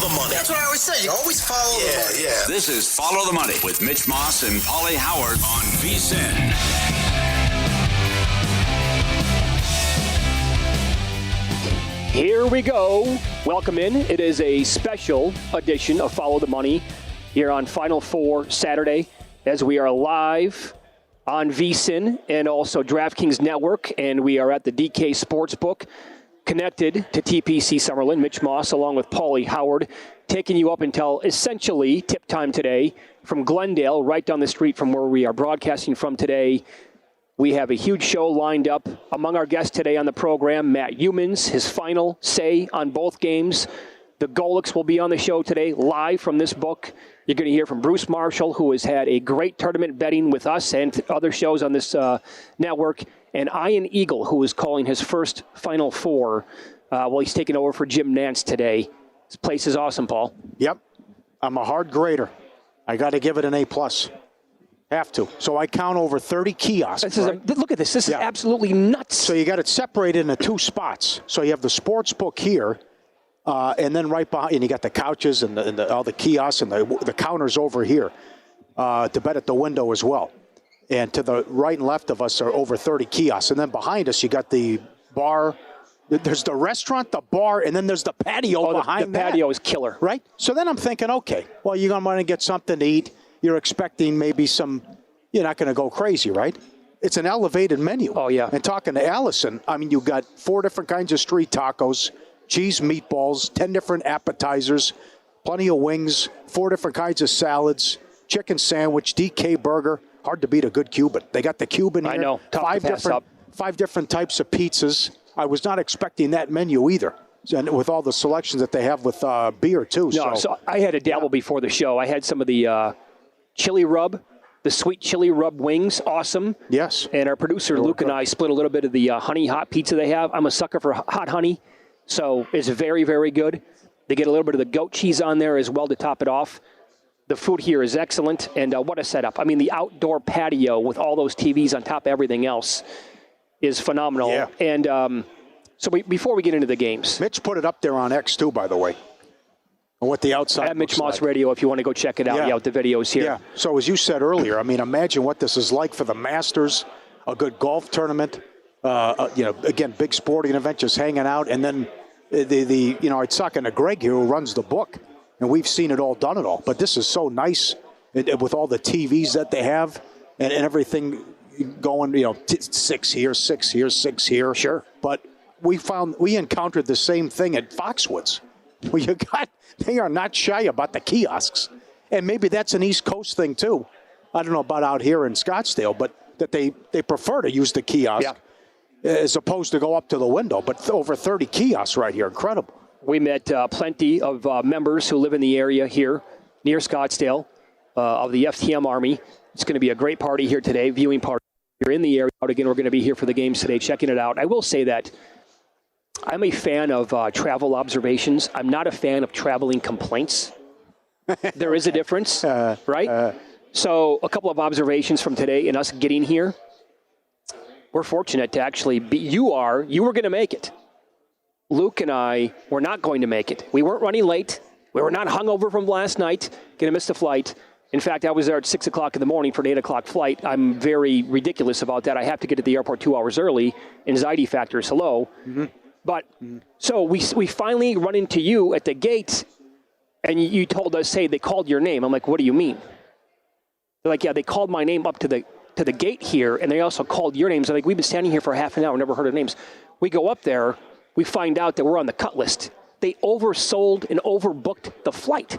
the money. That's what I always say. You always follow the money. Yeah. This is Follow the Money with Mitch Moss and Pauly Howard on VSiN. Here we go. Welcome in. It is a special edition of Follow the Money here on Final Four Saturday as we are live on VSiN and also DraftKings Network, and we are at the DK Sportsbook connected to TPC Summerlin. Mitch Moss along with Pauly Howard taking you up until essentially tip time today from Glendale, right down the street from where we are broadcasting from today. We have a huge show lined up. Among our guests today on the program, Matt Youmans, his final say on both games. The Golics will be on the show today, live from this book. You're going to hear from Bruce Marshall, who has had a great tournament betting with us and other shows on this network, and Ian Eagle, who is calling his first Final Four while he's taking over for Jim Nance today. This place is awesome, Paul. Yep. I'm a hard grader. I got to give it an A+. Have to. So I count over 30 kiosks. Look at this. This is absolutely nuts. So you got it separated into two spots. So you have the sports book here, and then right behind, and you got the couches and all the kiosks and the counters over here to bet at the window as well. And to the right and left of us are over 30 kiosks. And then behind us, you got the bar. There's the restaurant, the bar, and then there's the patio behind the patio is killer. Right? So then I'm thinking, okay, well, you're going to want to get something to eat. You're expecting maybe you're not going to go crazy, right? It's an elevated menu. Oh, yeah. And talking to Allison, I mean, you got 4 different kinds of street tacos, cheese meatballs, 10 different appetizers, plenty of wings, 4 different kinds of salads, chicken sandwich, DK burger. Hard to beat a good Cuban. They got the Cuban here. I know. Tough to pass up. 5 different types of pizzas. I was not expecting that menu either. And with all the selections that they have with beer, too. No, so I had a dabble before the show. I had some of the chili rub, the sweet chili rub wings, awesome. Yes. And our producer, Luke, and I split a little bit of the honey hot pizza they have. I'm a sucker for hot honey, so it's very, very good. They get a little bit of the goat cheese on there as well to top it off. The food here is excellent, and what a setup. I mean, the outdoor patio with all those TVs on top of everything else is phenomenal. Yeah. And so before we get into the games. Mitch put it up there on X, too, by the way. And what the outside at Mitch Moss Radio, if you want to go check it out, with the videos here. Yeah. So as you said earlier, I mean, imagine what this is like for the Masters, a good golf tournament, again, big sporting event, just hanging out, and then I was talking to Greg here, who runs the book, and we've seen it all, done it all. But this is so nice with all the TVs that they have and everything going. 6 here, 6 here, 6 here. Sure. But we encountered the same thing at Foxwoods. Well, they are not shy about the kiosks. And maybe that's an East Coast thing, too. I don't know about out here in Scottsdale, but that they prefer to use the kiosk as opposed to go up to the window. But over 30 kiosks right here. Incredible. We met plenty of members who live in the area here near Scottsdale of the FTM Army. It's going to be a great party here today, viewing party. You're in the area. Again, we're going to be here for the games today, checking it out. I will say that I'm a fan of travel observations. I'm not a fan of traveling complaints. There is a difference, right? So a couple of observations from today and us getting here. We're fortunate to actually be, you were going to make it. Luke and I were not going to make it. We weren't running late. We were not hungover from last night, going to miss the flight. In fact, I was there at 6 o'clock in the morning for an 8 o'clock flight. I'm very ridiculous about that. I have to get to the airport 2 hours early. Anxiety factor is low. Mm-hmm. But so we finally run into you at the gate, and you told us, hey, they called your name. I'm like, what do you mean? They're like, yeah, they called my name up to the gate here, and they also called your names. I'm like, we've been standing here for half an hour, never heard of names. We go up there, we find out that we're on the cut list. They oversold and overbooked the flight.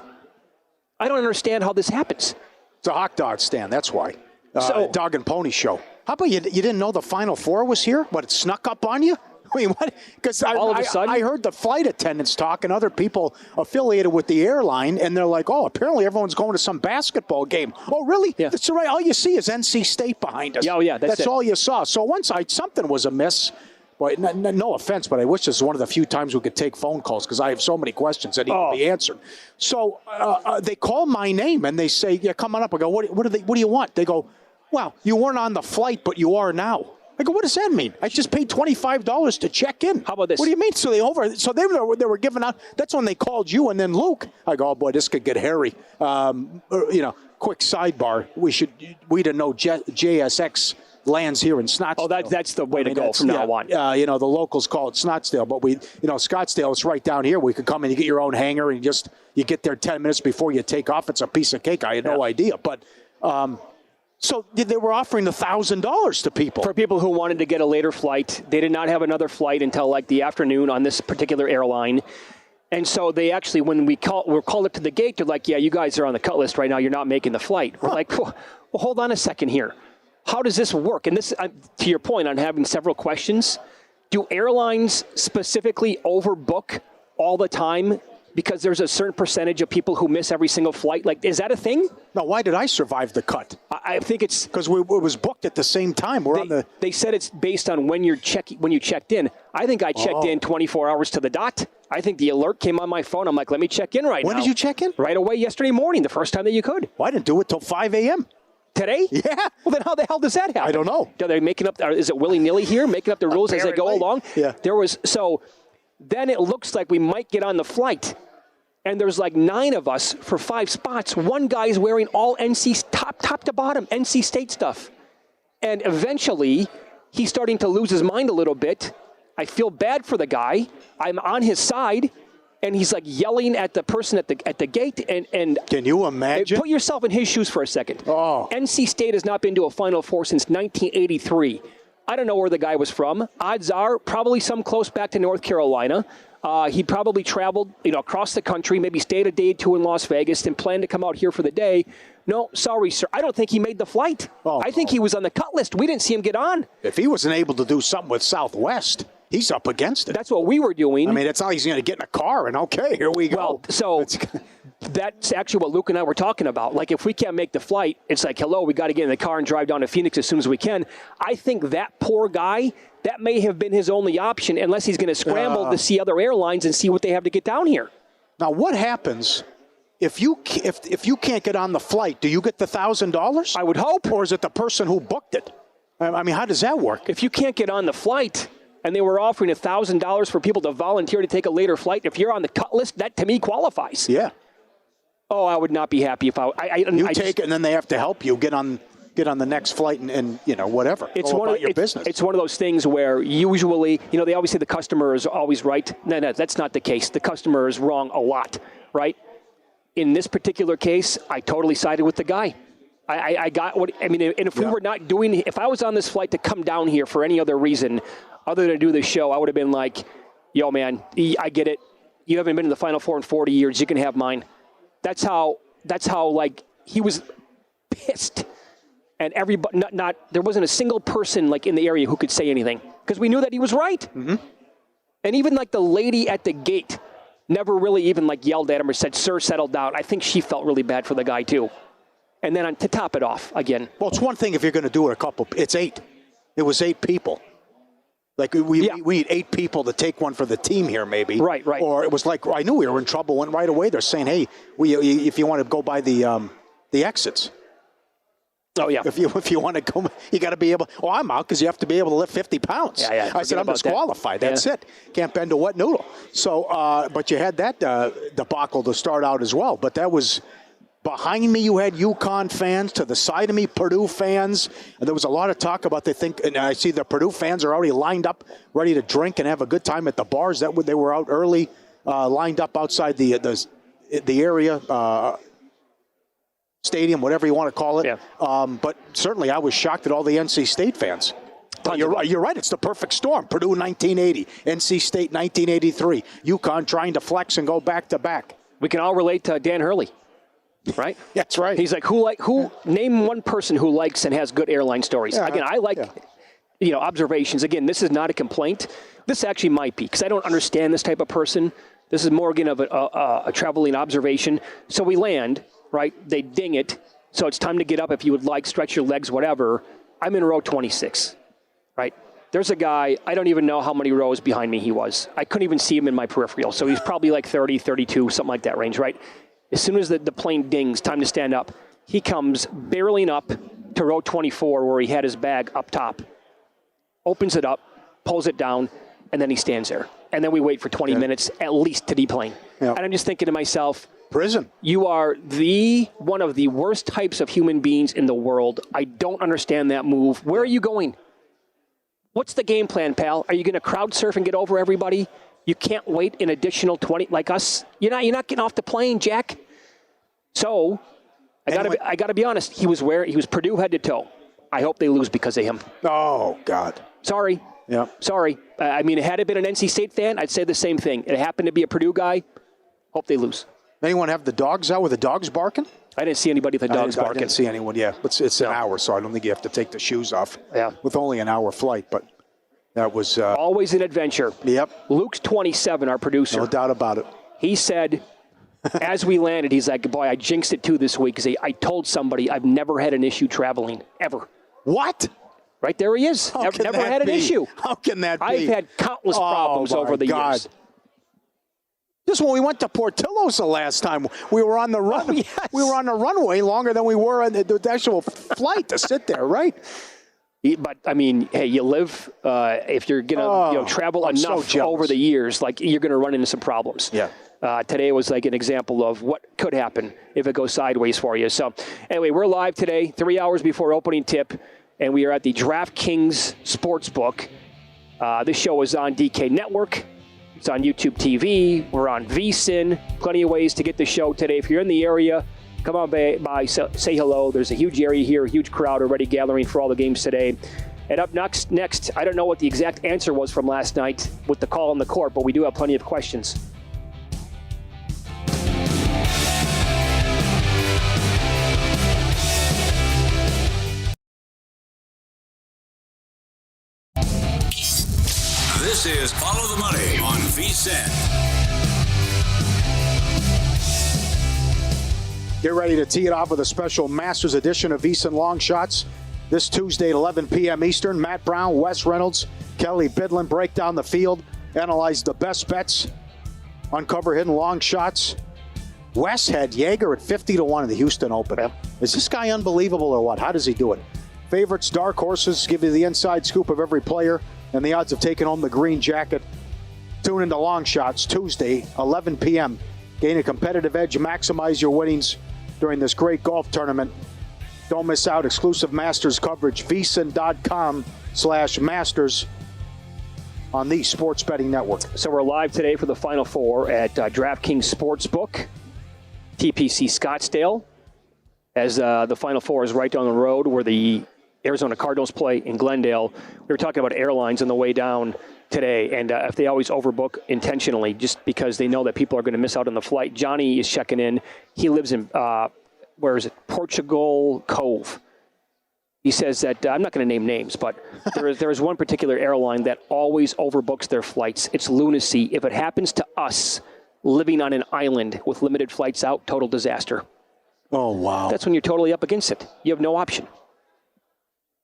I don't understand how this happens. It's a hot dog stand, that's why. Dog and Pony Show. How about you didn't know the Final Four was here? What, it snuck up on you? I mean, what? Because all of a sudden, I heard the flight attendants talk and other people affiliated with the airline, and they're like, oh, apparently everyone's going to some basketball game. Oh, really? Yeah. That's right. All you see is NC State behind us. Yeah, oh, yeah, that's all you saw. So once something was amiss. Boy, no offense, but I wish this was one of the few times we could take phone calls because I have so many questions that need to be answered. So they call my name and they say, yeah, come on up. I go, what do you want? They go, well, you weren't on the flight, but you are now. I go, what does that mean? I just paid $25 to check in. How about this? What do you mean? So they were giving out. That's when they called you and then Luke. I go, oh boy, this could get hairy. Quick sidebar. We didn't know JSX lands here in Scottsdale. Oh, that's the way to go from now on. The locals call it Scottsdale, but Scottsdale is right down here. We could come in, you get your own hangar, and you get there 10 minutes before you take off. It's a piece of cake. I had no idea, but. So they were offering $1,000 to people. For people who wanted to get a later flight. They did not have another flight until like the afternoon on this particular airline. And so they actually, when we're called up to the gate, they're like, yeah, you guys are on the cut list right now. You're not making the flight. We're like, well, hold on a second here. How does this work? And this, to your point on having several questions, do airlines specifically overbook all the time because there's a certain percentage of people who miss every single flight? Like, is that a thing? No, why did I survive the cut? I think it's because it was booked at the same time. They said it's based on when you checked in. I think I checked in 24 hours to the dot. I think the alert came on my phone. I'm like, let me check in right now. When did you check in? Right away yesterday morning, the first time that you could. Well, I didn't do it till 5 a.m. Today? Yeah. Well, then how the hell does that happen? I don't know. Are they making up? Is it willy-nilly here, making up the rules as they go along? Yeah. So then it looks like we might get on the flight. And there's like 9 of us for 5 spots. One guy's wearing all NC, top to bottom, NC State stuff. And eventually, he's starting to lose his mind a little bit. I feel bad for the guy. I'm on his side. And he's like yelling at the person at the gate. And can you imagine? Put yourself in his shoes for a second. Oh. NC State has not been to a Final Four since 1983. I don't know where the guy was from. Odds are probably some close back to North Carolina. He probably traveled, across the country, maybe stayed a day or 2 in Las Vegas and planned to come out here for the day. No, sorry, sir. I don't think he made the flight. I think he was on the cut list. We didn't see him get on. If he wasn't able to do something with Southwest, he's up against it. That's what we were doing. I mean, it's not he's going to get in a car and, okay, here we go. Well, so that's actually what Luke and I were talking about. Like, if we can't make the flight, it's like, hello, we got to get in the car and drive down to Phoenix as soon as we can. I think that poor guy, that may have been his only option unless he's going to scramble to see other airlines and see what they have to get down here. Now, what happens if you can't get on the flight? Do you get the $1,000? I would hope. Or is it the person who booked it? I mean, how does that work? If you can't get on the flight and they were offering $1,000 for people to volunteer to take a later flight, if you're on the cut list, that to me qualifies. Yeah. Oh, I would not be happy if I take it and then they have to help you get on the next flight and whatever. It's one of those things where usually, they always say the customer is always right. No, that's not the case. The customer is wrong a lot, right? In this particular case, I totally sided with the guy. I got what I mean. And if we were not doing, if I was on this flight to come down here for any other reason other than to do this show, I would have been like, yo, man, I get it. You haven't been in the Final Four in 40 years. You can have mine. That's how like he was pissed. And everybody, there wasn't a single person like in the area who could say anything because we knew that he was right. Mm-hmm. And even like the lady at the gate never really even like yelled at him or said, "Sir, settle down." I think she felt really bad for the guy too. And then to top it off again. Well, it's one thing if you're going to do it it's 8. It was 8 people. Like we need 8 people to take one for the team here, maybe. Right. Or it was like I knew we were in trouble. Went right away. They're saying, "Hey, if you want to go by the exits." Oh, yeah. If you want to go, you got to be able. Oh, I'm out because you have to be able to lift 50 pounds. Yeah. I said I'm disqualified. That's it. Can't bend a wet noodle. So, but you had that debacle to start out as well. But that was behind me. You had UConn fans to the side of me, Purdue fans. And there was a lot of talk about and I see the Purdue fans are already lined up, ready to drink and have a good time at the bars. They were out early, lined up outside the area. Stadium, whatever you want to call it. Yeah. But certainly I was shocked at all the NC State fans. You're right. It's the perfect storm. Purdue 1980, NC State 1983, UConn trying to flex and go back to back. We can all relate to Dan Hurley, right? That's right. He's like, who name one person who likes and has good airline stories. Yeah, again, I like observations. Again, this is not a complaint. This actually might be because I don't understand this type of person. This is more again of a traveling observation. So we land. Right? They ding it. So it's time to get up if you would like, stretch your legs, whatever. I'm in row 26, right? There's a guy, I don't even know how many rows behind me he was. I couldn't even see him in my peripheral. So he's probably like 30, 32, something like that range, right? As soon as the plane dings, time to stand up, he comes barreling up to row 24 where he had his bag up top. opens it up, pulls it down, and then he stands there. And then we wait for 20 minutes at least to deplane. Yep. And I'm just thinking to myself, prison. You are one of the worst types of human beings in the world. I don't understand that move. Where are you going? What's the game plan, pal? Are you going to crowd surf and get over everybody? You can't wait an additional 20 like us. You're not getting off the plane, Jack. So I got to be honest. He was Purdue head to toe. I hope they lose because of him. Oh God. Sorry. Yeah. Sorry. I mean, had it been an NC State fan, I'd say the same thing. It happened to be a Purdue guy. Hope they lose. Anyone have the dogs out with the dogs barking? I didn't see anybody with the dogs barking. I didn't see anyone, yeah. It's an hour, so I don't think you have to take the shoes off. Yeah. With only an hour flight, but that was... always an adventure. Yep. Luke's 27, our producer. No doubt about it. He said, as we landed, he's like, boy, I jinxed it too this week because I told somebody I've never had an issue traveling, ever. What? Right there he is. Never had an issue. How can that be? I've had countless problems over the years. Just when we went to Portillo's the last time, we were on the run. Oh, yes. We were on the runway longer than we were on the actual flight to sit there, right? But I mean, hey, you live. If you're gonna travel enough over the years, like you're gonna run into some problems. Yeah. Today was like an example of what could happen if it goes sideways for you. So, anyway, we're live today, 3 hours before opening tip, and we are at the DraftKings Sportsbook. This show is on DK Network. It's on YouTube TV. We're on VSiN. Plenty of ways to get the show today. If you're in the area, come on by, say hello. There's a huge area here, a huge crowd already gathering for all the games today. And up next, I don't know what the exact answer was from last night with the call on the court, but we do have plenty of questions. This is Follow the Money on VSiN. Get ready to tee it off with a special Masters edition of VSiN Long Shots. This Tuesday at 11 p.m. Eastern, Matt Brown, Wes Reynolds, Kelly Bidlin break down the field, analyze the best bets, uncover hidden long shots. Wes had Jaeger at 50-1 in the Houston Open. Yeah. Is this guy unbelievable or what? How does he do it? Favorites, dark horses, give you the inside scoop of every player and the odds of taking home the green jacket. Tune into Long Shots Tuesday, 11 p.m. Gain a competitive edge, maximize your winnings during this great golf tournament. Don't miss out. Exclusive Masters coverage, vsin.com/masters on the Sports Betting Network. So we're live today for the Final Four at DraftKings Sportsbook, TPC Scottsdale, as the Final Four is right down the road where the Arizona Cardinals play in Glendale. We were talking about airlines on the way down today, and if they always overbook intentionally just because they know that people are going to miss out on the flight. Johnny is checking in. He lives in, Portugal Cove. He says that, I'm not going to name names, but there is one particular airline that always overbooks their flights. It's lunacy. If it happens to us living on an island with limited flights out, total disaster. Oh, wow. That's when you're totally up against it. You have no option.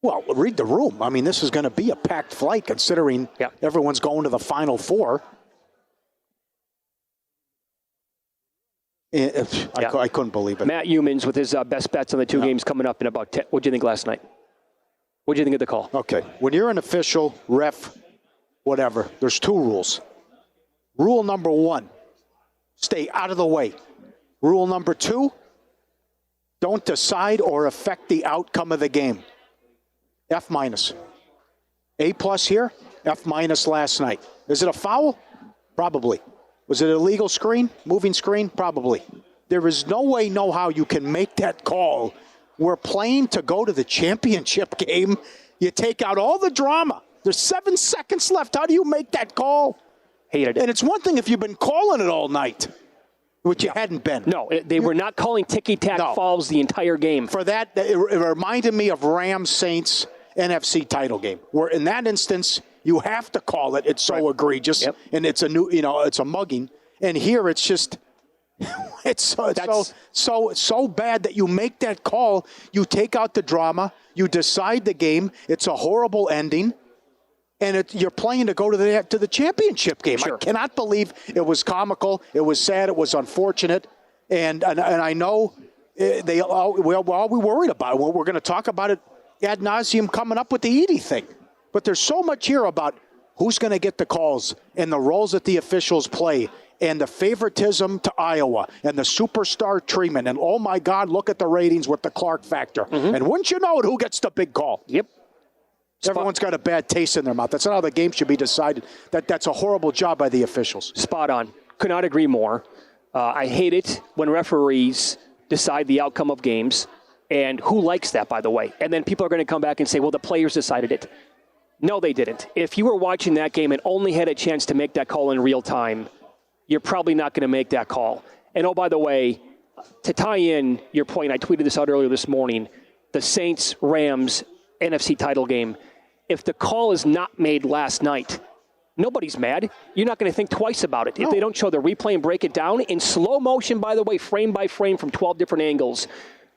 Well, read the room. I mean, this is going to be a packed flight considering everyone's going to the Final Four. I couldn't believe it. Matt Humans with his best bets on the two games coming up in about 10. What did you think last night? What did you think of the call? Okay. When you're an official, ref, whatever, there's two rules. Rule number 1, stay out of the way. Rule number 2, don't decide or affect the outcome of the game. F-. A+ here, F- last night. Is it a foul? Probably. Was it a legal screen? Moving screen? Probably. There is no way, no how you can make that call. We're playing to go to the championship game. You take out all the drama. There's 7 seconds left. How do you make that call? Hated it. And it's one thing if you've been calling it all night, which you hadn't been. No, they were not calling ticky-tack fouls the entire game. For that, it reminded me of Rams-Saints NFC title game, where in that instance, you have to call it. It's so egregious, and it's it's a mugging. And here, it's just, it's so bad that you make that call. You take out the drama. You decide the game. It's a horrible ending, and you're playing to go to the championship game. Sure. I cannot believe it was comical. It was sad. It was unfortunate, and I know all we worried about. We're going to talk about it ad nauseum coming up with the Edie thing. But there's so much here about who's going to get the calls and the roles that the officials play and the favoritism to Iowa and the superstar treatment. And, oh, my God, look at the ratings with the Clark factor. Mm-hmm. And wouldn't you know it, who gets the big call? Yep. Everyone's got a bad taste in their mouth. That's not how the game should be decided. That's a horrible job by the officials. Spot on. Could not agree more. I hate it when referees decide the outcome of games. And who likes that, by the way? And then people are going to come back and say, well, the players decided it. No, they didn't. If you were watching that game and only had a chance to make that call in real time, you're probably not going to make that call. And, oh, by the way, to tie in your point, I tweeted this out earlier this morning, the Saints-Rams NFC title game. If the call is not made last night, nobody's mad. You're not going to think twice about it. No. If they don't show the replay and break it down in slow motion, by the way, frame by frame from 12 different angles,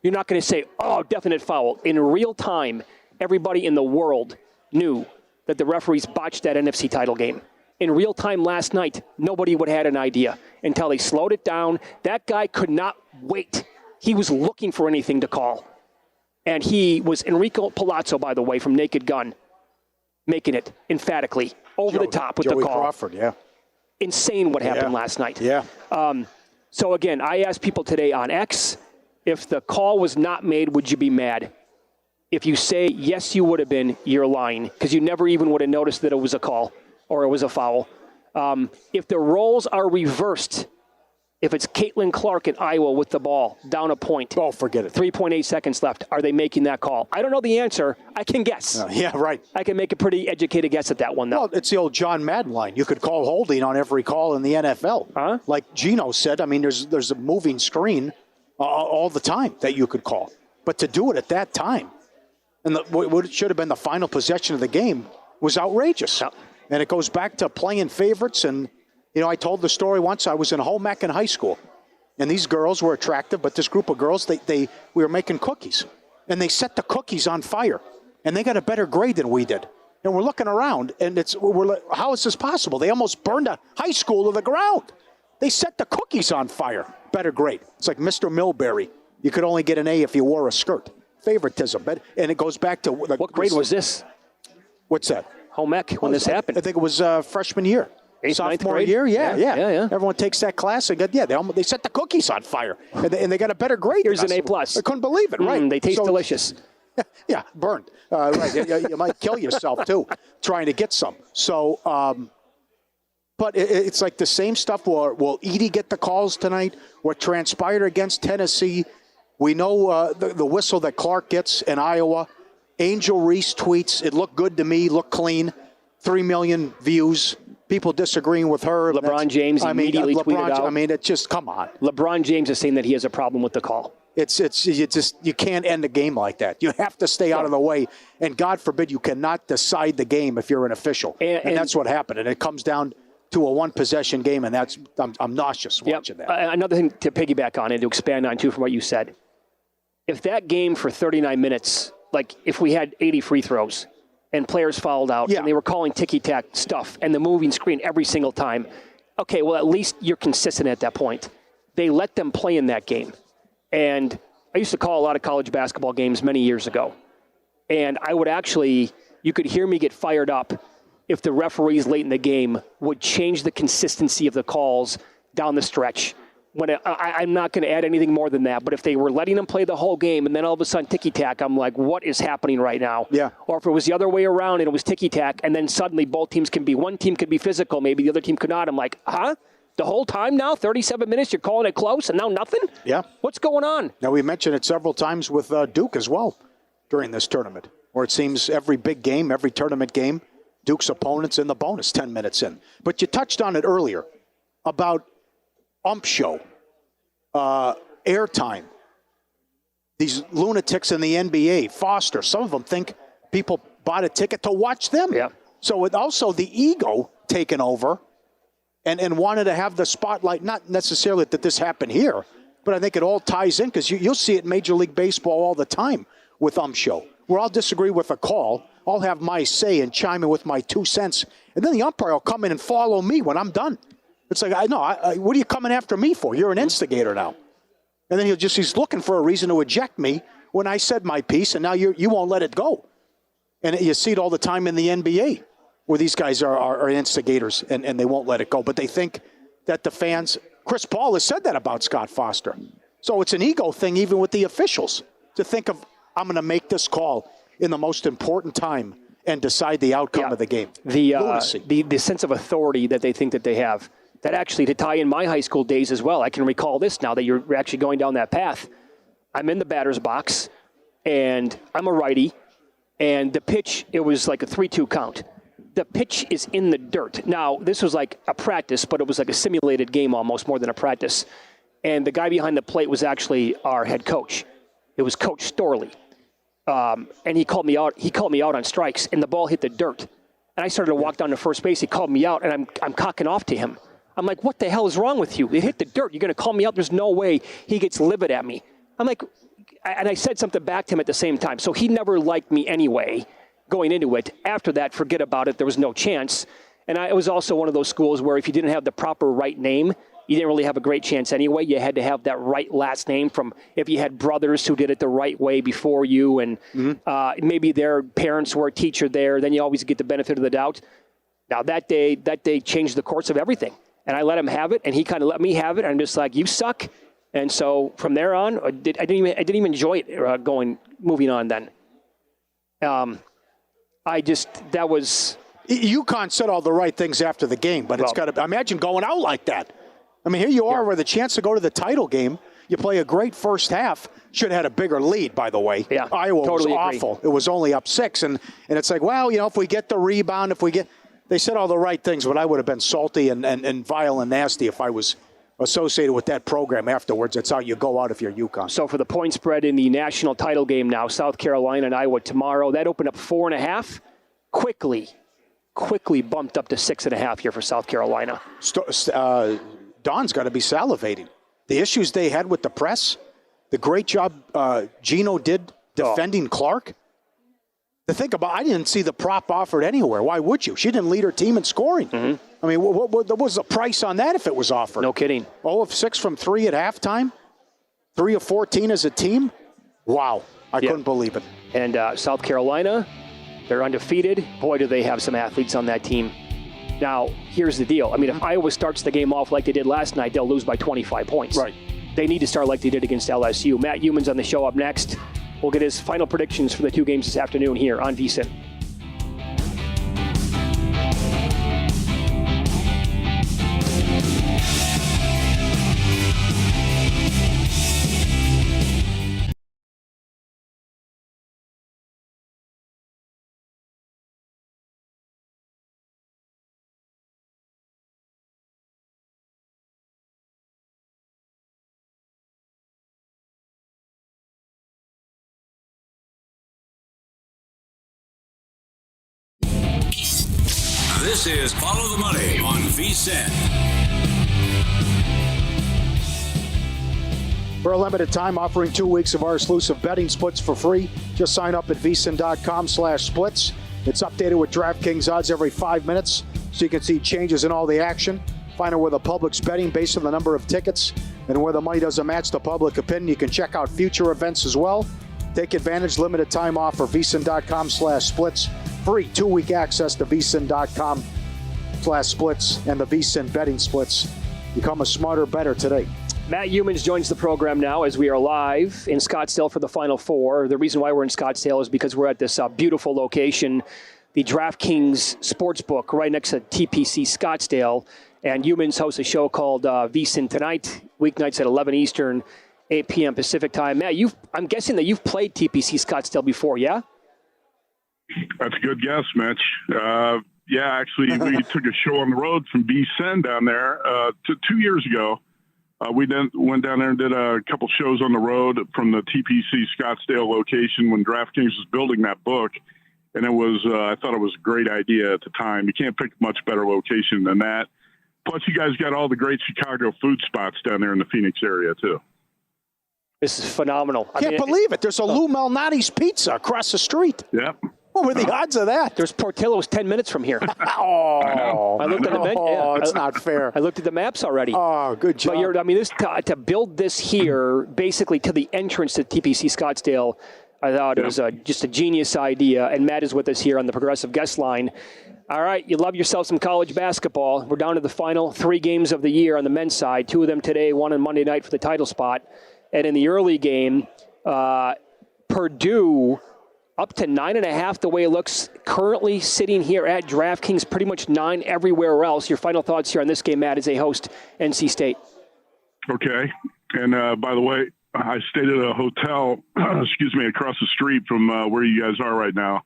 you're not going to say, oh, definite foul. In real time, everybody in the world knew that the referees botched that NFC title game. In real time last night, nobody would have had an idea until they slowed it down. That guy could not wait. He was looking for anything to call. And he was Enrico Palazzo, by the way, from Naked Gun, making it emphatically over the top with Joey the call. Crawford, yeah. Insane what happened last night. Yeah. So, again, I asked people today on X, if the call was not made, would you be mad? If you say, yes, you would have been, you're lying, because you never even would have noticed that it was a call or it was a foul. If the roles are reversed, if it's Caitlin Clark in Iowa with the ball, down a point. Oh, forget it. 3.8 seconds left. Are they making that call? I don't know the answer. I can guess. Yeah, right. I can make a pretty educated guess at that one, though. Well, it's the old John Madden line. You could call holding on every call in the NFL. Huh? Like Gino said, I mean, there's a moving screen all the time that you could call. But to do it at that time, and what should have been the final possession of the game, was outrageous. Yep. And it goes back to playing favorites. And, you know, I told the story once. I was in Homack in high school. And these girls were attractive, but this group of girls, we were making cookies. And they set the cookies on fire. And they got a better grade than we did. And we're looking around, and we're like, how is this possible? They almost burned a high school to the ground. They set the cookies on fire. Better grade. It's like Mr. Millberry. You could only get an A if you wore a skirt. Favoritism. And it goes back to... What grade was this? What's that? Home ec when this happened. I think it was freshman year. 8th, sophomore 9th grade? year, yeah. Everyone takes that class and they set the cookies on fire, and they got a better grade. Here's an A+. I couldn't believe it. Right? They taste delicious. Yeah, burned. Right, you might kill yourself too trying to get some. So, but it's like the same stuff. Will Edie get the calls tonight? What transpired against Tennessee? We know the whistle that Clark gets in Iowa. Angel Reese tweets, "It looked good to me. Looked clean." 3 million views. People disagreeing with her. LeBron James immediately tweeted out. I mean, it's just, come on. LeBron James is saying that he has a problem with the call. You can't end a game like that. You have to stay out of the way. And God forbid you cannot decide the game if you're an official. And that's what happened. And it comes down to a one-possession game, and I'm nauseous watching that. Another thing to piggyback on and to expand on, too, from what you said. If that game for 39 minutes, like if we had 80 free throws, and players fouled out, and they were calling ticky-tack stuff and the moving screen every single time. Okay, well, at least you're consistent at that point. They let them play in that game. And I used to call a lot of college basketball games many years ago. And I would you could hear me get fired up if the referees late in the game would change the consistency of the calls down the stretch. When I'm not going to add anything more than that, but if they were letting them play the whole game and then all of a sudden ticky-tack, I'm like, what is happening right now? Yeah. Or if it was the other way around and it was ticky-tack and then suddenly both teams one team could be physical, maybe the other team could not. I'm like, huh? The whole time now, 37 minutes, you're calling it close and now nothing? Yeah. What's going on? Now, we mentioned it several times with Duke as well during this tournament, where it seems every big game, every tournament game, Duke's opponents in the bonus 10 minutes in. But you touched on it earlier about ump show, airtime. These lunatics in the NBA, Foster, some of them think people bought a ticket to watch them. Yeah. So with also the ego taken over and wanted to have the spotlight, not necessarily that this happened here, but I think it all ties in because you'll see it in Major League Baseball all the time with ump show, where I'll disagree with a call, I'll have my say and chime in with my 2 cents, and then the umpire will come in and follow me when I'm done. It's like, what are you coming after me for? You're an instigator now. And then he's looking for a reason to eject me when I said my piece, and now you won't let it go. And you see it all the time in the NBA where these guys are instigators and they won't let it go. But they think that the fans, Chris Paul has said that about Scott Foster. So it's an ego thing even with the officials to think of, I'm going to make this call in the most important time and decide the outcome of the game. The sense of authority that they think that they have. That actually, to tie in my high school days as well, I can recall this now that you're actually going down that path. I'm in the batter's box, and I'm a righty, and the pitch, it was like a 3-2 count. The pitch is in the dirt. Now, this was like a practice, but it was like a simulated game almost, more than a practice. And the guy behind the plate was actually our head coach. It was Coach Storley. And he called me out. He called me out on strikes, and the ball hit the dirt. And I started to walk down to first base. He called me out, and I'm cocking off to him. I'm like, what the hell is wrong with you? It hit the dirt. You're going to call me out? There's no way. He gets livid at me. I'm like, and I said something back to him at the same time. So he never liked me anyway going into it. After that, forget about it. There was no chance. And it was also one of those schools where if you didn't have the proper right name, you didn't really have a great chance anyway. You had to have that right last name from if you had brothers who did it the right way before you and maybe their parents were a teacher there, then you always get the benefit of the doubt. Now, that day changed the course of everything. And I let him have it, and he kind of let me have it. And I'm just like, you suck. And so from there on, I didn't even enjoy it moving on then. That was... UConn said all the right things after the game, but it's got to imagine going out like that. I mean, here you are with a chance to go to the title game. You play a great first half. Should have had a bigger lead, by the way. Yeah, Iowa totally was agree. awful. It was only up 6, and it's like, well, if we get the rebound, they said all the right things, but I would have been salty and vile and nasty if I was associated with that program afterwards. That's how you go out if you're UConn. So for the point spread in the national title game now, South Carolina and Iowa tomorrow, that opened up 4.5. Quickly bumped up to 6.5 here for South Carolina. Don's got to be salivating. The issues they had with the press, the great job Gino did defending Clark. To think about, I didn't see the prop offered anywhere. Why would you? She didn't lead her team in scoring. Mm-hmm. I mean, what was the price on that if it was offered? No kidding. 0 of 6 from 3 at halftime? 3 of 14 as a team? Wow. I couldn't believe it. And South Carolina, they're undefeated. Boy, do they have some athletes on that team. Now, here's the deal. I mean, if Iowa starts the game off like they did last night, they'll lose by 25 points. Right. They need to start like they did against LSU. Matt Human's on the show up next. We'll get his final predictions for the 2 games this afternoon here on VSiN. This is Follow the Money on VSiN. For a limited time, offering 2 weeks of our exclusive betting splits for free. Just sign up at vsin.com/splits. It's updated with DraftKings odds every 5 minutes, so you can see changes in all the action. Find out where the public's betting based on the number of tickets and where the money doesn't match the public opinion. You can check out future events as well. Take advantage, limited time offer, vsin.com/splits. Free 2-week access to vsin.com/splits and the VSiN betting splits. Become a smarter, better today. Matt Humans joins the program now as we are live in Scottsdale for the Final Four. The reason why we're in Scottsdale is because we're at this beautiful location, the DraftKings Sportsbook, right next to TPC Scottsdale. And Humans hosts a show called VSiN Tonight, weeknights at 11 Eastern, 8 p.m. Pacific time. Matt, I'm guessing that you've played TPC Scottsdale before, yeah? That's a good guess, Mitch. Actually, we took a show on the road from VSiN down there 2 years ago. We then went down there and did a couple shows on the road from the TPC Scottsdale location when DraftKings was building that book. And it was, I thought it was a great idea at the time. You can't pick a much better location than that. Plus, you guys got all the great Chicago food spots down there in the Phoenix area, too. This is phenomenal. Can't believe it. There's a Lou Malnati's Pizza across the street. Yep. What were the odds of that? There's Portillo's 10 minutes from here. I looked at the menu. It's not fair. I looked at the maps already. Oh, good job. But to build this here, basically to the entrance to TPC Scottsdale, I thought it was just a genius idea, and Matt is with us here on the Progressive Guest Line. All right, you love yourself some college basketball. We're down to the final 3 games of the year on the men's side, 2 of them today, 1 on Monday night for the title spot. And in the early game, Purdue up to 9.5 the way it looks currently sitting here at DraftKings, pretty much 9 everywhere else. Your final thoughts here on this game, Matt, as they host NC State. Okay. And by the way, I stayed at a hotel, across the street from where you guys are right now.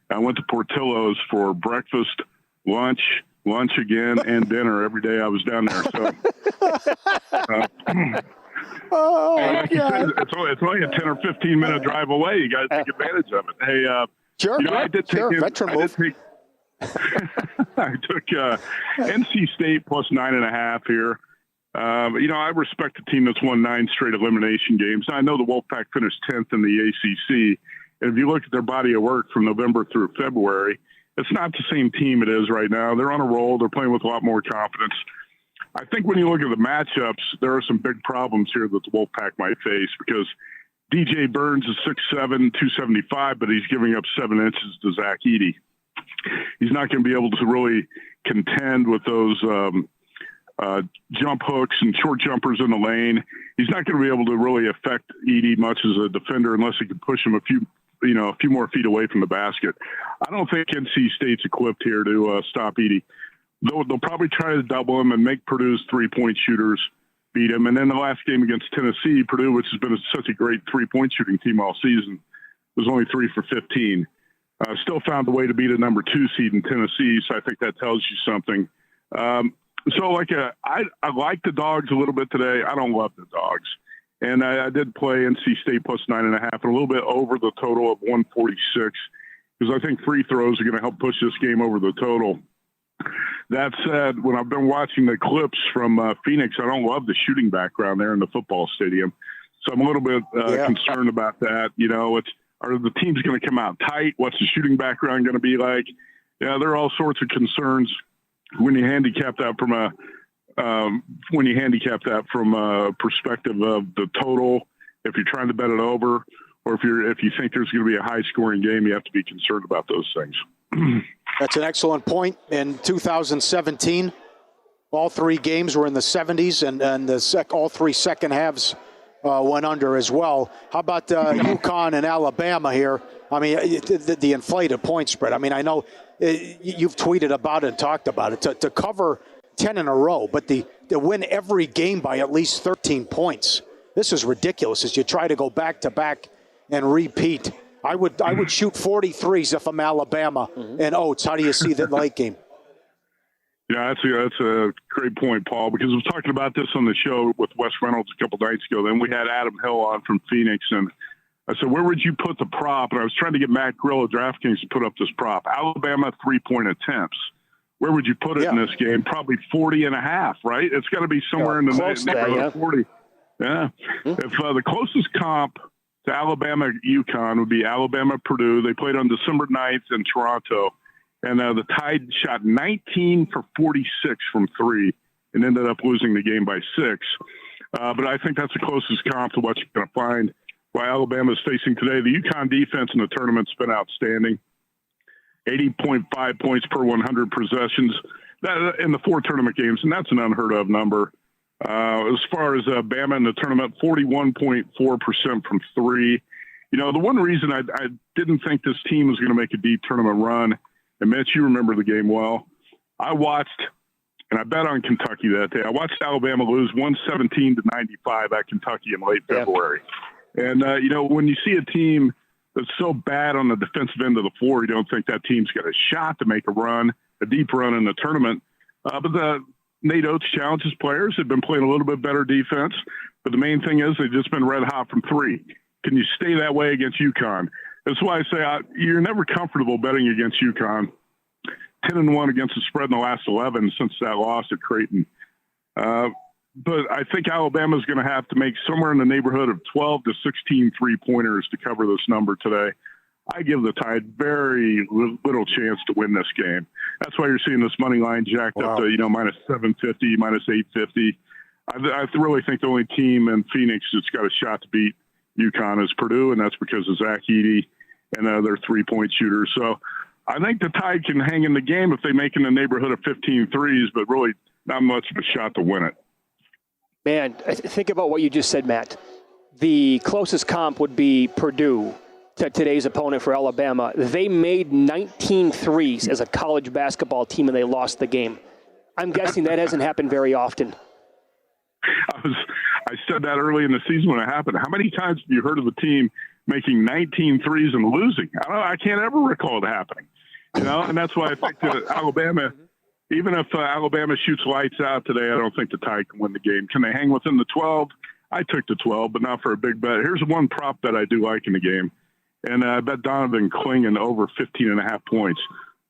I went to Portillo's for breakfast, lunch again, and dinner every day I was down there. So, it's only a 10 or 15 minute drive away. You got to take advantage of it. Hey, I took NC State plus 9.5 here. I respect a team that's won 9 straight elimination games. I know the Wolfpack finished 10th in the ACC. And if you look at their body of work from November through February, it's not the same team it is right now. They're on a roll. They're playing with a lot more confidence. I think when you look at the matchups, there are some big problems here that the Wolfpack might face because DJ Burns is 6'7", 275, but he's giving up 7 inches to Zach Edey. He's not going to be able to really contend with those jump hooks and short jumpers in the lane. He's not going to be able to really affect Edey much as a defender unless he can push him a few more feet away from the basket. I don't think NC State's equipped here to stop Edey. They'll probably try to double him and make Purdue's 3-point shooters beat him. And then the last game against Tennessee, Purdue, which has been such a great 3-point shooting team all season, was only 3 for 15. Still found a way to beat a number 2 seed in Tennessee, so I think that tells you something. I like the Dogs a little bit today. I don't love the Dogs. And I did play NC State plus 9.5 and a little bit over the total of 146 because I think free throws are going to help push this game over the total. That said, when I've been watching the clips from Phoenix, I don't love the shooting background there in the football stadium. So I'm a little bit concerned about that. Are the teams going to come out tight? What's the shooting background going to be like? Yeah, there are all sorts of concerns when you handicap that from a perspective of the total. If you're trying to bet it over, or if you think there's going to be a high scoring game, you have to be concerned about those things. That's an excellent point. In 2017, all 3 games were in the 70s, and all 3 second halves went under as well. How about UConn and Alabama here? I mean, the inflated point spread. I mean, I know you've tweeted about it and talked about it. To cover 10 in a row, but to win every game by at least 13 points. This is ridiculous as you try to go back-to-back and repeat. I would shoot 43s if I'm Alabama and Oates. How do you see that late game? Yeah, that's a great point, Paul, because I was talking about this on the show with Wes Reynolds a couple nights ago. Then we had Adam Hill on from Phoenix, and I said, where would you put the prop? And I was trying to get Matt Grill of DraftKings to put up this prop. Alabama 3-point attempts. Where would you put it in this game? Probably 40.5, right? It's got to be somewhere in the neighborhood of 40. Yeah. If the closest comp to Alabama UConn would be Alabama Purdue. They played on December 9th in Toronto, and the Tide shot 19 for 46 from 3 and ended up losing the game by 6. But I think that's the closest comp to what you're going to find while Alabama is facing today. The UConn defense in the tournament's been outstanding. 80.5 points per 100 possessions in the 4 tournament games, and that's an unheard of number. As far as Bama in the tournament, 41.4% from 3. The one reason I didn't think this team was going to make a deep tournament run, and Mitch, you remember the game well, I watched, and I bet on Kentucky that day. I watched Alabama lose 117-95 at Kentucky in late February. And, when you see a team that's so bad on the defensive end of the floor, you don't think that team's got a shot to make a deep run in the tournament. But Nate Oates challenges players. They've been playing a little bit better defense, but the main thing is they've just been red hot from 3. Can you stay that way against UConn? That's why I say you're never comfortable betting against UConn. 10-1 against the spread in the last 11 since that loss at Creighton. But I think Alabama's going to have to make somewhere in the neighborhood of 12 to 16 3-pointers to cover this number today. I give the Tide very little chance to win this game. That's why you're seeing this money line jacked up to, minus 750, minus 850. I really think the only team in Phoenix that's got a shot to beat UConn is Purdue, and that's because of Zach Edey and their three-point shooters. So I think the Tide can hang in the game if they make in the neighborhood of 15 threes, but really not much of a shot to win it. Man, think about what you just said, Matt. The closest comp would be Purdue to today's opponent for Alabama. They made 19 threes as a college basketball team, and they lost the game. I'm guessing that hasn't happened very often. I said that early in the season when it happened. How many times have you heard of a team making 19 threes and losing? I can't ever recall it happening. And that's why I think that Alabama, even if Alabama shoots lights out today, I don't think the Tide can win the game. Can they hang within the 12? I took the 12, but not for a big bet. Here's one prop that I do like in the game. And I bet Donovan Clingan over 15.5 points.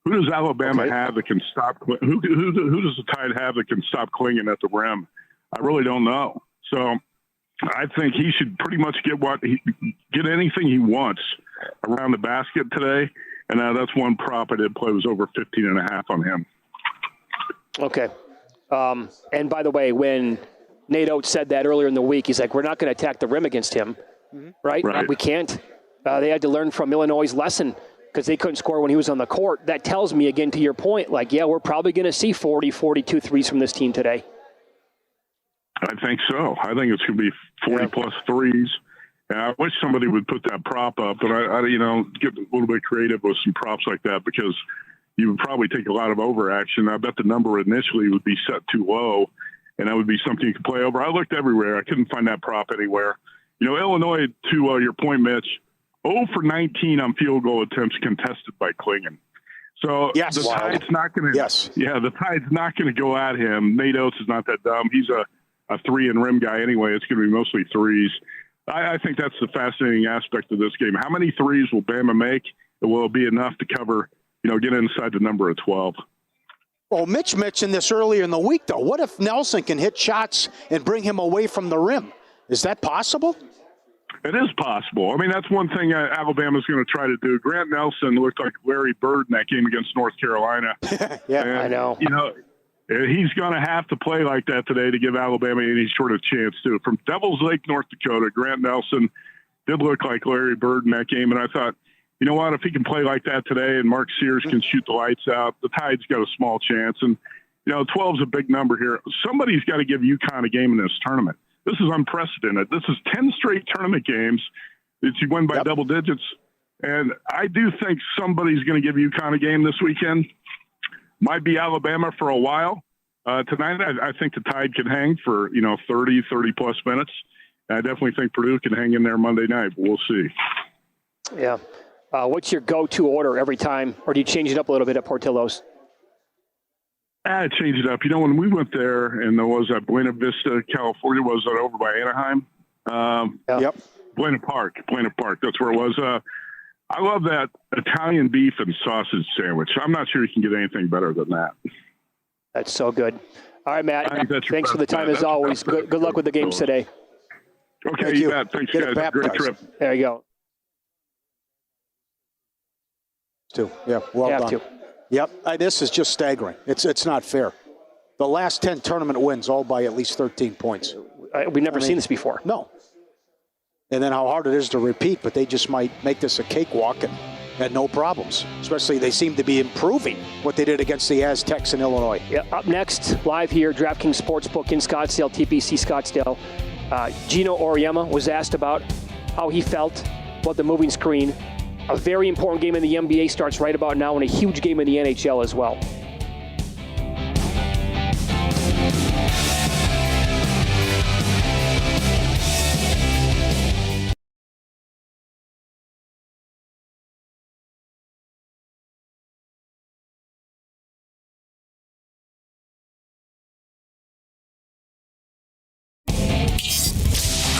Who does Alabama have that can stop? Who does the Tide have that can stop Clingan at the rim? I really don't know. So I think he should pretty much get anything he wants around the basket today. And that's one prop I did play was over 15.5 on him. Okay. And by the way, when Nate Oates said that earlier in the week, he's like, we're not going to attack the rim against him, right? We can't. They had to learn from Illinois' lesson because they couldn't score when he was on the court. That tells me, again, to your point, we're probably going to see 40, 42 threes from this team today. I think so. I think it's going to be 40-plus threes. And I wish somebody would put that prop up, but I get a little bit creative with some props like that because you would probably take a lot of overaction. I bet the number initially would be set too low, and that would be something you could play over. I looked everywhere. I couldn't find that prop anywhere. Illinois, to your point, Mitch, 0 for 19 on field goal attempts contested by Clingan. So the Tide's not going to. The Tide's not going to go at him. Nate Oates is not that dumb. He's a three and rim guy anyway. It's going to be mostly threes. I think that's the fascinating aspect of this game. How many threes will Bama make? Will it be enough to cover? Get inside the number of 12. Well, Mitch mentioned this earlier in the week, though. What if Nelson can hit shots and bring him away from the rim? Is that possible? It is possible. I mean, that's one thing Alabama's going to try to do. Grant Nelson looked like Larry Bird in that game against North Carolina. I know. He's going to have to play like that today to give Alabama any sort of chance, too. From Devil's Lake, North Dakota, Grant Nelson did look like Larry Bird in that game. And I thought, you know what, if he can play like that today and Mark Sears can shoot the lights out, the Tide's got a small chance. And, 12 is a big number here. Somebody's got to give UConn a game in this tournament. This is unprecedented. This is 10 straight tournament games that you win by double digits. And I do think somebody's going to give UConn a game this weekend. Might be Alabama for a while. Tonight, I think the Tide can hang for, 30-plus minutes. And I definitely think Purdue can hang in there Monday night, but we'll see. Yeah. What's your go-to order every time, or do you change it up a little bit at Portillo's? I change it up. When we went there, and there was at Buena Vista, California, was that over by Anaheim? Buena Park. That's where it was. I love that Italian beef and sausage sandwich. I'm not sure you can get anything better than that. That's so good. All right, Matt. Thanks for the time as always. Good luck with the games today. Okay, you bet. Thanks, guys. Great trip. There you go. Well done. Yep, this is just staggering. It's not fair. The last 10 tournament wins, all by at least 13 points. We've never seen this before. No. And then how hard it is to repeat, but they just might make this a cakewalk and had no problems. Especially they seem to be improving what they did against the Aztecs in Illinois. Yeah, up next, live here, DraftKings Sportsbook in Scottsdale, TPC Scottsdale. Gino Auriemma was asked about how he felt about the moving screen. A very important game in the NBA starts right about now, and a huge game in the NHL as well.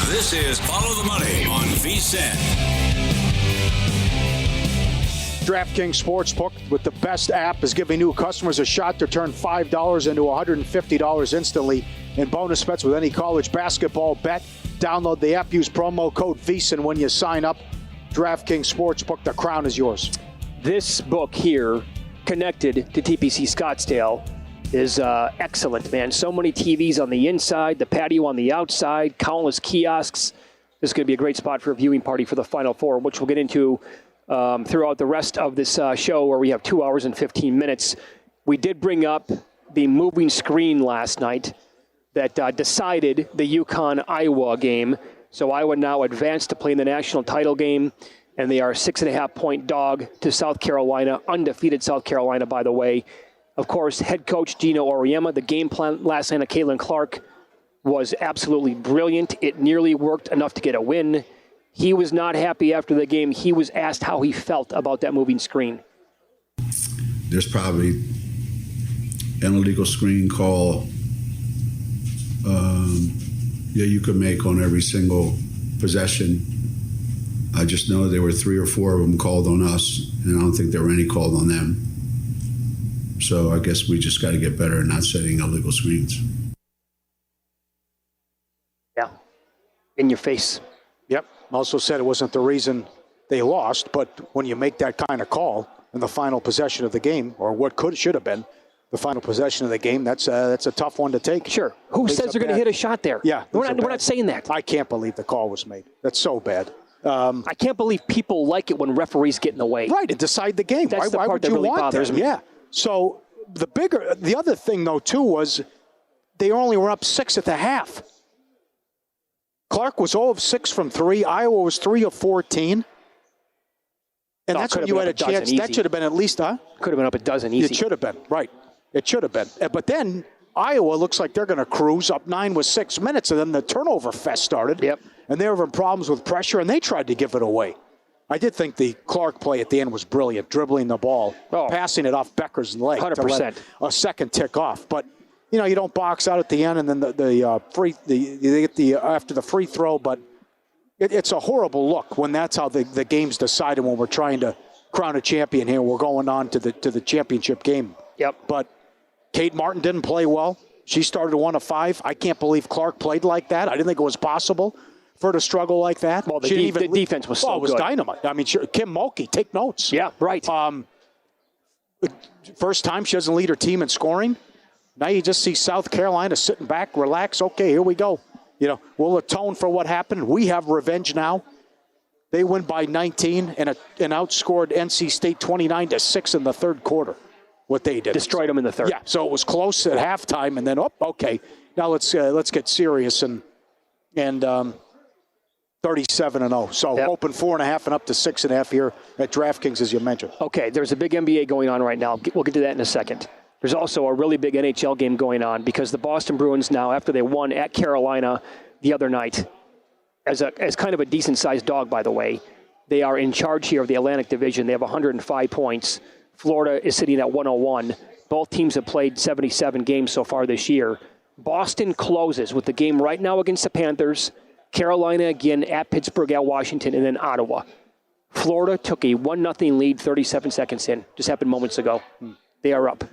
This is Follow the Money on VSiN. DraftKings Sportsbook, with the best app, is giving new customers a shot to turn $5 into $150 instantly in bonus bets with any college basketball bet. Download the app, use promo code VSiN when you sign up. DraftKings Sportsbook, the crown is yours. This book here, connected to TPC Scottsdale, is excellent, man. So many TVs on the inside, the patio on the outside, countless kiosks. This is going to be a great spot for a viewing party for the Final Four, which we'll get into throughout the rest of this show, where we have 2 hours and 15 minutes. We did bring up the moving screen last night that decided the UConn-Iowa game. So Iowa now advanced to play in the national title game, and they are a 6.5-point dog to South Carolina, undefeated South Carolina, by the way. Of course, head coach Gino Auriemma, the game plan last night of Caitlin Clark was absolutely brilliant. It nearly worked enough to get a win. He was not happy after the game. He was asked how he felt about that moving screen. There's probably an illegal screen call you could make on every single possession. I just know there were 3 or 4 of them called on us, and I don't think there were any called on them. So I guess we just got to get better at not setting illegal screens. Yeah, in your face. Yep. Also said it wasn't the reason they lost, but when you make that kind of call in the final possession of the game, or what should have been the final possession of the game, that's a tough one to take. Sure. Who says they're going to hit a shot there? Yeah. We're not saying that. I can't believe the call was made. That's so bad. I can't believe people like it when referees get in the way. Right, and decide the game. That's the part would that you really want bothers that? me. Yeah. So the other thing, though, too, was they only were up 6 at the half. Clark was 0 of 6 from 3. Iowa was 3 of 14. And that's when you had a chance. That should have been at least, Could have been up a dozen easy. It should have been, right. It should have been. But then Iowa looks like they're going to cruise up 9 with 6 minutes, and then the turnover fest started. Yep. And they were having problems with pressure, and they tried to give it away. I did think the Clark play at the end was brilliant, dribbling the ball, passing it off Becker's leg 100%. to let a second tick off. But, you don't box out at the end, and then they get after the free throw. But it's a horrible look when that's how the game's decided when we're trying to crown a champion here. We're going on to the championship game. Yep. But Kate Martin didn't play well. She started 1 of 5. I can't believe Clark played like that. I didn't think it was possible for her to struggle like that. Well, the defense was so good. It was dynamite. I mean, Kim Mulkey, take notes. Yeah, right. First time she doesn't lead her team in scoring. Now you just see South Carolina sitting back, relax. Okay, here we go. We'll atone for what happened. We have revenge now. They win by 19 and outscored NC State 29-6 in the third quarter. What they did. Destroyed them in the third. Yeah, so it was close at halftime, and then, okay. Now let's get serious and 37-0. So open 4.5 and up to 6.5 here at DraftKings, as you mentioned. Okay, there's a big NBA going on right now. We'll get to that in a second. There's also a really big NHL game going on because the Boston Bruins now, after they won at Carolina the other night, as kind of a decent-sized dog, by the way, they are in charge here of the Atlantic Division. They have 105 points. Florida is sitting at 101. Both teams have played 77 games so far this year. Boston closes with the game right now against the Panthers. Carolina again at Pittsburgh, at Washington, and then Ottawa. Florida took a 1-0 lead 37 seconds in. Just happened moments ago. They are up.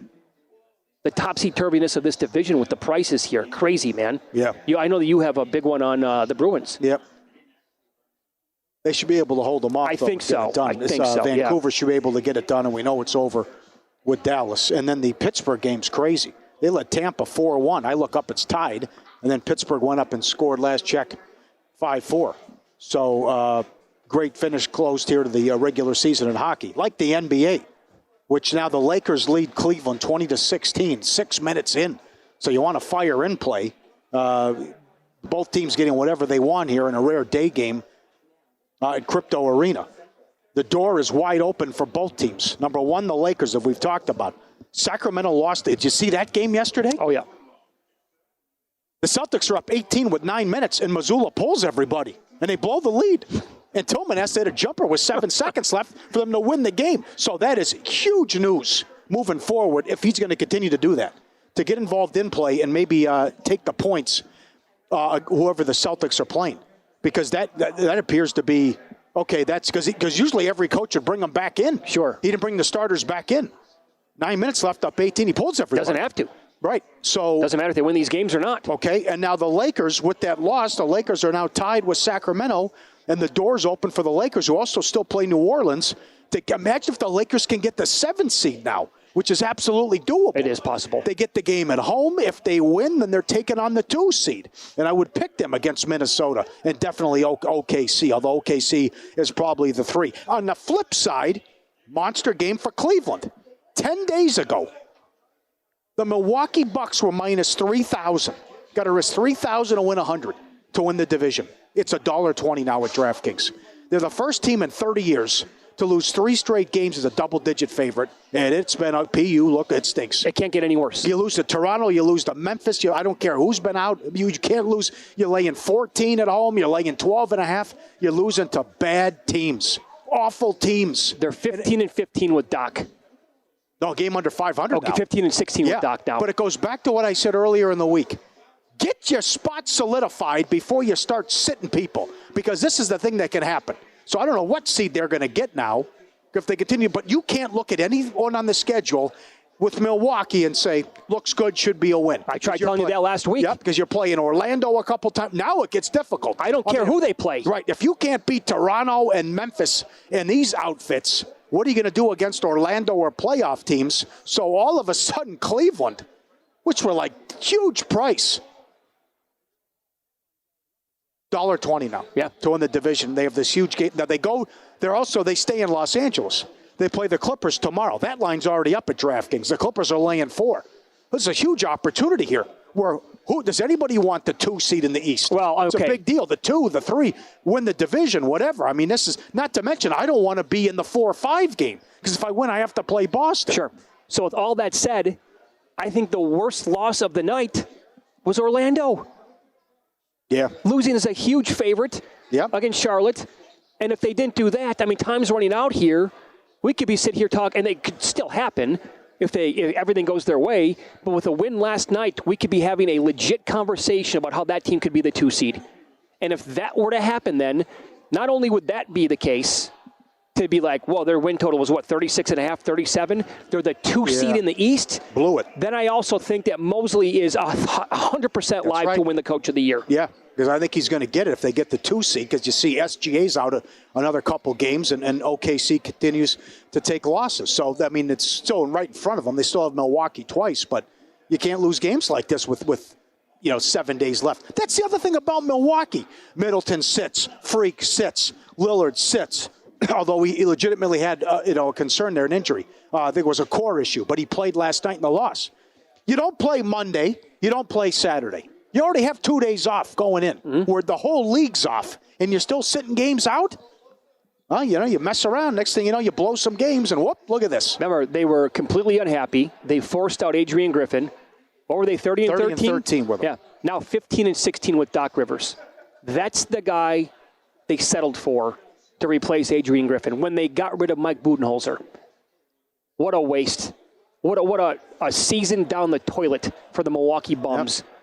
The topsy-turviness of this division with the prices here. Crazy, man. Yeah. I know that you have a big one on the Bruins. Yep. They should be able to hold them off. I think so. Vancouver should be able to get it done, and we know it's over with Dallas. And then the Pittsburgh game's crazy. They let Tampa 4-1. I look up, it's tied. And then Pittsburgh went up and scored last check 5-4. So great finish closed here to the regular season in hockey. Like the NBA, which now the Lakers lead Cleveland 20-16, 6 minutes in. So you want to fire in play. Both teams getting whatever they want here in a rare day game at Crypto Arena. The door is wide open for both teams. Number one, the Lakers, that we've talked about. Sacramento lost. Did you see that game yesterday? Oh, yeah. The Celtics are up 18 with 9 minutes, and Missoula pulls everybody, and they blow the lead. And Tillman has to hit a jumper with 7 seconds left for them to win the game. So that is huge news moving forward if he's going to continue to do that, to get involved in play and maybe take the points, whoever the Celtics are playing. Because that appears to be, okay, that's because usually every coach would bring them back in. Sure. He didn't bring the starters back in. 9 minutes left, up 18. He pulls everybody. Doesn't have to. Right. So doesn't matter if they win these games or not. Okay, and now the Lakers, with that loss, the Lakers are now tied with Sacramento, and the door's open for the Lakers, who also still play New Orleans. Imagine if the Lakers can get the 7th seed now which is absolutely doable. It is possible. They get the game at home. If they win, then they're taking on the 2 seed. And I would pick them against Minnesota and definitely OKC, although OKC is probably the 3. On the flip side, monster game for Cleveland. 10 days ago, the Milwaukee Bucks were minus 3,000. Got to risk 3,000 to win 100 to win the division. It's $1.20 now at DraftKings. They're the first team in 30 years to lose 3 straight games as a double-digit favorite, and it's been a PU. Look, it stinks. It can't get any worse. You lose to Toronto, you lose to Memphis. I don't care who's been out. You can't lose. You're laying 14 at home. You're laying 12.5. You're losing to bad teams, awful teams. They're 15-15 with Doc. No, game under 500 Okay, now. 15-16 with Doc now. But it goes back to what I said earlier in the week. Get your spot solidified before you start sitting people, because this is the thing that can happen. So I don't know what seed they're going to get now if they continue, but you can't look at anyone on the schedule with Milwaukee and say, looks good, should be a win. I tried telling you that last week. Yep, because you're playing Orlando a couple times. Now it gets difficult. I don't care who they play. Right. If you can't beat Toronto and Memphis in these outfits, what are you going to do against Orlando or playoff teams? So all of a sudden, Cleveland, which were like huge price, $1.20 now. Yeah. To win the division. They have this huge game. Now they stay in Los Angeles. They play the Clippers tomorrow. That line's already up at DraftKings. The Clippers are laying 4. This is a huge opportunity here. Who does anybody want the 2 seed in the East? Well, okay. It's a big deal. The 2, the 3, win the division, whatever. I mean, this is not to mention I don't want to be in the 4 or 5 game, because if I win, I have to play Boston. Sure. So with all that said, I think the worst loss of the night was Orlando. Yeah. Losing as a huge favorite against Charlotte. And if they didn't do that, I mean, time's running out here. We could be sitting here talking, and it could still happen if everything goes their way. But with a win last night, we could be having a legit conversation about how that team could be the 2 seed. And if that were to happen, then not only would that be the case, to be like, well, their win total was, 36.5, 37? They're the 2 seed in the East. Blew it. Then I also think that Mosley is 100% live to win the Coach of the Year. Yeah, because I think he's going to get it if they get the 2 seed, because you see SGA's out another couple games, and OKC continues to take losses. So, I mean, it's still right in front of them. They still have Milwaukee twice, but you can't lose games like this with 7 days left. That's the other thing about Milwaukee. Middleton sits. Freak sits. Lillard sits. Although he legitimately had a concern there, an injury. I think it was a core issue, but he played last night in the loss. You don't play Monday. You don't play Saturday. You already have 2 days off going in, where the whole league's off, and you're still sitting games out? Well, you mess around. Next thing you know, you blow some games, and whoop, look at this. Remember, they were completely unhappy. They forced out Adrian Griffin. What were they, 30 and 13? 30 and 13 with him. Yeah. Now 15 and 16 with Doc Rivers. That's the guy they settled for to replace Adrian Griffin when they got rid of Mike Budenholzer. What a waste. What a season down the toilet for the Milwaukee Bums. Yep.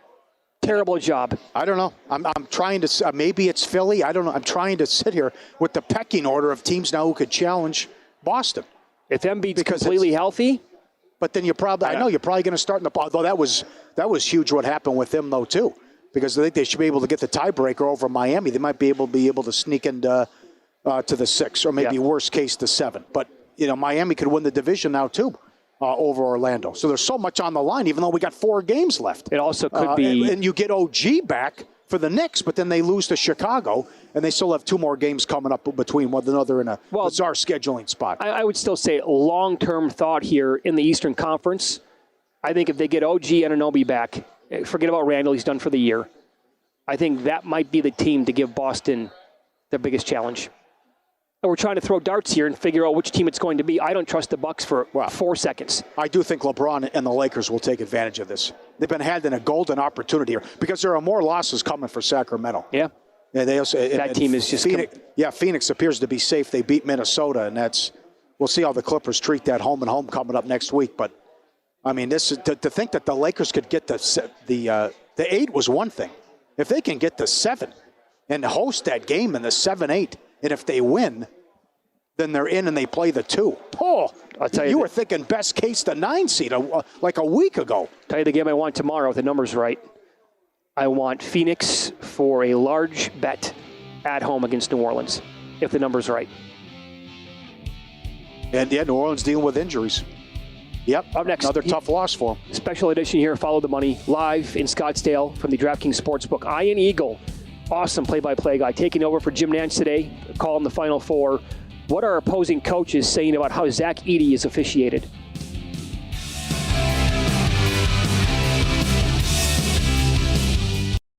Terrible job. I don't know. I'm trying to, maybe it's Philly. I don't know. I'm trying to sit here with the pecking order of teams now who could challenge Boston. If Embiid's completely healthy. But then you're probably going to start in the, although that was huge what happened with them though too, because I think they should be able to get the tiebreaker over Miami. They might be able to sneak into to the 6, or maybe worst case the 7. But Miami could win the division now too. Over Orlando. So there's so much on the line, even though we got 4 games left. It also could be... And you get OG back for the Knicks, but then they lose to Chicago, and they still have 2 more games coming up between one another in a bizarre scheduling spot. I would still say long-term thought here in the Eastern Conference. I think if they get OG Anunoby back, forget about Randall, he's done for the year. I think that might be the team to give Boston the biggest challenge. We're trying to throw darts here and figure out which team it's going to be. I don't trust the Bucks for 4 seconds. I do think LeBron and the Lakers will take advantage of this. They've been had in a golden opportunity here because there are more losses coming for Sacramento. Yeah. They also, that team is just... Phoenix appears to be safe. They beat Minnesota, and we'll see how the Clippers treat that home and home coming up next week. But, I mean, this is to think that the Lakers could get the 8 was one thing. If they can get the 7 and host that game in the 7-8, and if they win, then they're in and they play the 2. Oh, I'll tell you were thinking best case the 9 seed like a week ago. Tell you the game I want tomorrow if the number's right. I want Phoenix for a large bet at home against New Orleans, if the number's right. And New Orleans dealing with injuries. Yep. Up next, another tough loss for him. Special edition here, Follow the Money, live in Scottsdale from the DraftKings Sportsbook. Ian Eagle, awesome play-by-play guy, taking over for Jim Nantz today, calling the Final Four. What are opposing coaches saying about how Zach Edey is officiated?